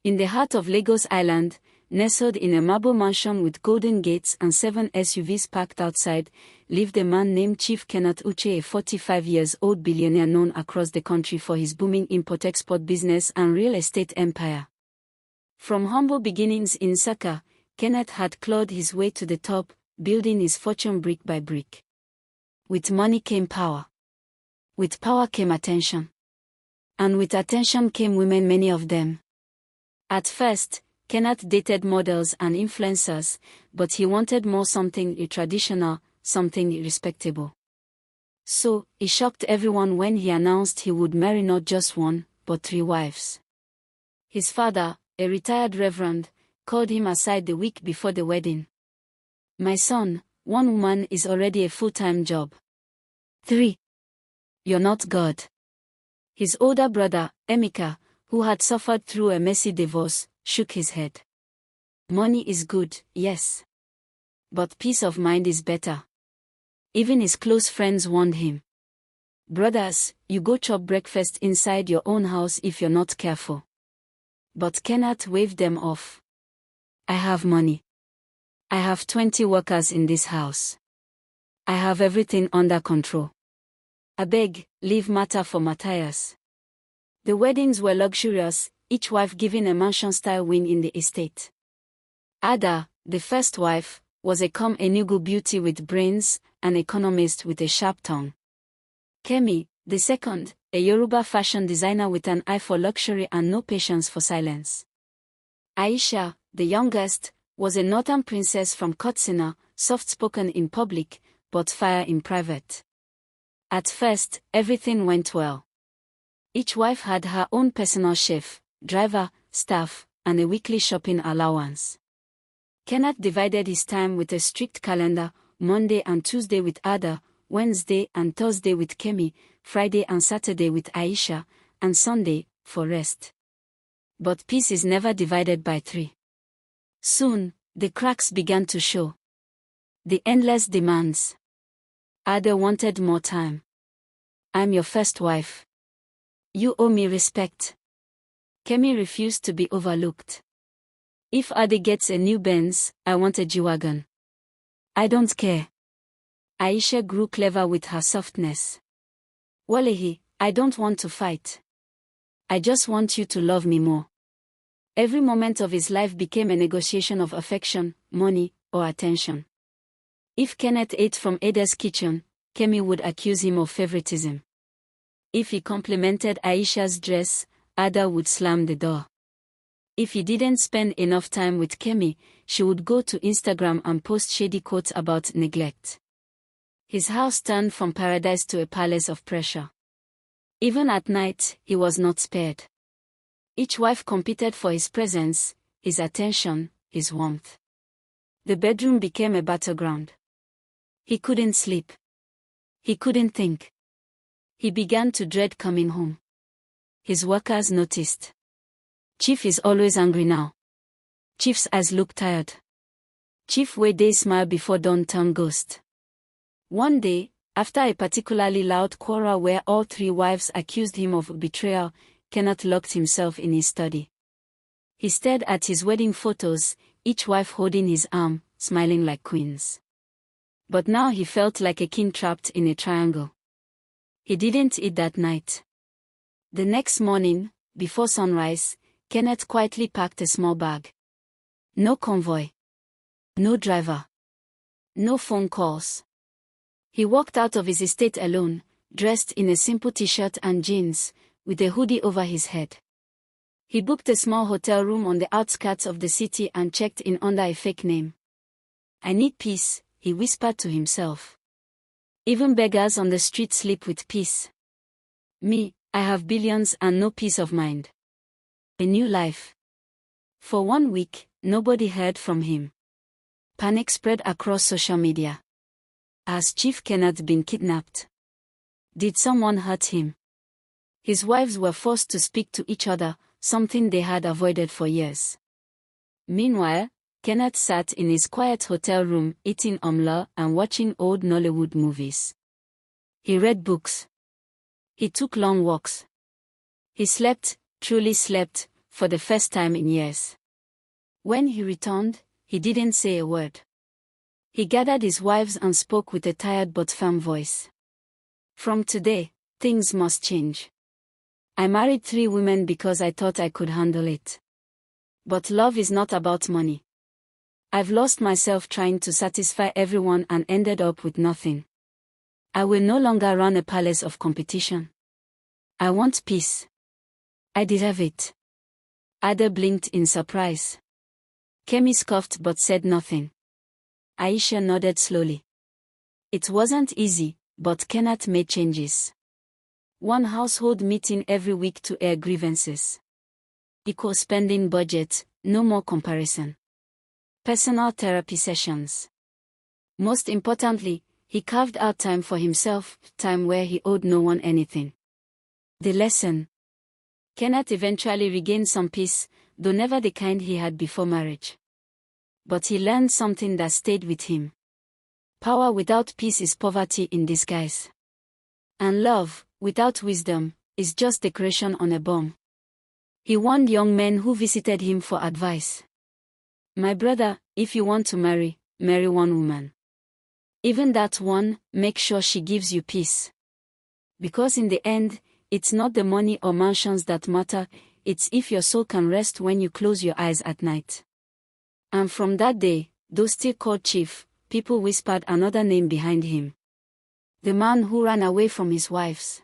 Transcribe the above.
In the heart of Lagos Island, nestled in a marble mansion with golden gates and 7 SUVs parked outside, lived a man named Chief Kenneth Uche, a 45-year-old billionaire known across the country for his booming import-export business and real estate empire. From humble beginnings in Saka, Kenneth had clawed his way to the top, building his fortune brick by brick. With money came power. With power came attention. And with attention came women, many of them. At first, Kenneth dated models and influencers, but he wanted more, something traditional, something respectable. So, he shocked everyone when he announced he would marry not just 1, but 3 wives. His father, a retired reverend, called him aside the week before the wedding. "My son, 1 woman is already a full-time job. 3. You're not God." His older brother, Emeka, who had suffered through a messy divorce, shook his head. "Money is good, yes. But peace of mind is better." Even his close friends warned him. "Brothers, you go chop breakfast inside your own house if you're not careful." But Kenneth waved them off. "I have money. I have 20 workers in this house. I have everything under control. Abeg, leave matter for Matthias." The weddings were luxurious, each wife giving a mansion-style wing in the estate. Ada, the first wife, was a calm Enugu beauty with brains, an economist with a sharp tongue. Kemi, the second, a Yoruba fashion designer with an eye for luxury and no patience for silence. Aisha, the youngest, was a northern princess from Katsina, soft-spoken in public, but fire in private. At first, everything went well. Each wife had her own personal chef, driver, staff, and a weekly shopping allowance. Kenneth divided his time with a strict calendar: Monday and Tuesday with Ada, Wednesday and Thursday with Kemi, Friday and Saturday with Aisha, and Sunday, for rest. But peace is never divided by 3. Soon, the cracks began to show. The endless demands. Ada wanted more time. "I'm your first wife. You owe me respect." Kemi refused to be overlooked. "If Ada gets a new Benz, I want a G-Wagon." "I don't care." Aisha grew clever with her softness. "Wallahi, I don't want to fight. I just want you to love me more." Every moment of his life became a negotiation of affection, money, or attention. If Kenneth ate from Ada's kitchen, Kemi would accuse him of favoritism. If he complimented Aisha's dress, Ada would slam the door. If he didn't spend enough time with Kemi, she would go to Instagram and post shady quotes about neglect. His house turned from paradise to a palace of pressure. Even at night, he was not spared. Each wife competed for his presence, his attention, his warmth. The bedroom became a battleground. He couldn't sleep. He couldn't think. He began to dread coming home. His workers noticed. "Chief is always angry now. Chief's eyes look tired. Chief way day smile before dawn turn ghost." One day, after a particularly loud quarrel where all 3 wives accused him of betrayal, Kenneth locked himself in his study. He stared at his wedding photos, each wife holding his arm, smiling like queens. But now he felt like a king trapped in a triangle. He didn't eat that night. The next morning, before sunrise, Kenneth quietly packed a small bag. No convoy. No driver. No phone calls. He walked out of his estate alone, dressed in a simple t-shirt and jeans, with a hoodie over his head. He booked a small hotel room on the outskirts of the city and checked in under a fake name. "I need peace," he whispered to himself. "Even beggars on the street sleep with peace. Me, I have billions and no peace of mind." A new life. For 1 week, nobody heard from him. Panic spread across social media. Has Chief Kenneth been kidnapped? Did someone hurt him? His wives were forced to speak to each other, something they had avoided for years. Meanwhile, Kenneth sat in his quiet hotel room eating amla and watching old Nollywood movies. He read books. He took long walks. He slept, truly slept, for the first time in years. When he returned, he didn't say a word. He gathered his wives and spoke with a tired but firm voice. From today, things must change. I married 3 women because I thought I could handle it. But love is not about money. I've lost myself trying to satisfy everyone and ended up with nothing. I will no longer run a palace of competition. I want peace. I deserve it. Ada blinked in surprise. Kemi scoffed but said nothing. Aisha nodded slowly. It wasn't easy, but Kenneth made changes. 1 household meeting every week to air grievances. Equal spending budget, no more comparison. Personal therapy sessions. Most importantly, he carved out time for himself, time where he owed no one anything. The lesson. Kenneth eventually regained some peace, though never the kind he had before marriage. But he learned something that stayed with him. Power without peace is poverty in disguise. And love, without wisdom, is just decoration on a bomb. He warned young men who visited him for advice. My brother, if you want to marry, marry one woman. Even that one, make sure she gives you peace. Because in the end, it's not the money or mansions that matter, it's if your soul can rest when you close your eyes at night. And from that day, though still called Chief, people whispered another name behind him. The man who ran away from his wives.